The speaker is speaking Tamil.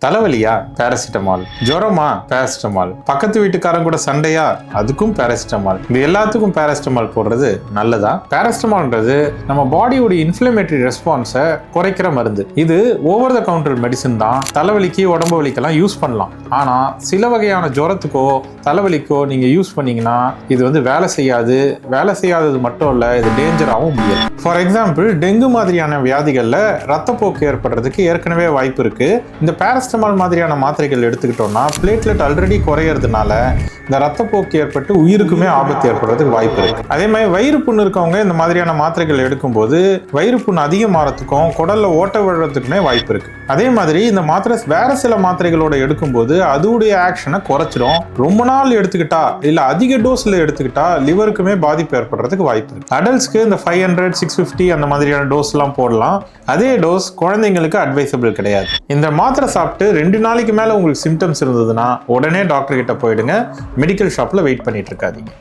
தலைவலியா பேராசிட்டமால், ஜுரமா பேராசிட்டமால், பக்கத்து வீட்டுக்காரன் கூட சண்டையா அதுக்கும் பேராசிட்டமால். இது எல்லாத்துக்கும் பேராசிட்டமால் போடுறது நல்லதா? பேராசிட்டமால்ன்றது நம்ம பாடியோட இன்ஃப்ளமேட்டரி ரெஸ்பான்ஸை குறைக்கிற மருந்து. இது ஓவர் த கவுண்டர் மெடிசன் தான். தலைவலிக்கு உடம்பு வலிக்கெல்லாம் யூஸ் பண்ணலாம். ஆனா சில வகையான ஜுரத்துக்கோ தலைவலிக்கோ நீங்க யூஸ் பண்ணீங்கன்னா இது வேலை செய்யாது. வேலை செய்யாதது மட்டும் இல்ல, இது டேஞ்சராகவும் முடியாது. ஃபார் எக்ஸாம்பிள், டெங்கு மாதிரியான வியாதிகள்ல ரத்தப்போக்கு ஏற்படுறதுக்கு ஏற்கனவே வாய்ப்பு இருக்கு. இந்த பேராசிட்டமால் மாதிரியான மாத்திரைகள் எடுத்துக்கிட்டோம்னா பிளேட்லெட் ஆல்ரெடி குறையறதுனால இந்த ரத்தப்போக்கு ஏற்பட்டு உயிருக்குமே ஆபத்து ஏற்படுறதுக்கு வாய்ப்பு இருக்கு. அதே மாதிரி வயிறு புண்ணு இருக்கவங்க இந்த மாதிரியான மாத்திரைகள் எடுக்கும்போது வயிறு புண்ணு அதிகமாகறதுக்கும் குடல்ல ஓட்ட விழுறதுக்குமே வாய்ப்பு இருக்கு. அதே மாதிரி இந்த மாத்திரை வேற சில மாத்திரைகளோட எடுக்கும்போது அதோடைய ஆக்ஷனை குறைச்சிடும். ரொம்ப நாள் எடுத்துக்கிட்டா இல்ல அதிக டோஸ்ல எடுத்துக்கிட்டா லிவருக்குமே பாதிப்பு ஏற்படுறதுக்கு வாய்ப்பு இருக்கு. அடல்ட்ஸ்க்கு இந்த 500, 650 அந்த மாதிரியான டோஸ் எல்லாம் போடலாம். அதே டோஸ் குழந்தைங்களுக்கு அட்வைசபிள் கிடையாது. இந்த மாத்திரை சாப்பிட்டு 2 நாளைக்கு மேல உங்களுக்கு சிம்டம்ஸ் இருந்ததுன்னா உடனே டாக்டர் கிட்ட போயிடுங்க. மெடிக்கல் ஷாப்ல வெயிட் பண்ணிட்டு இருக்காதீங்க.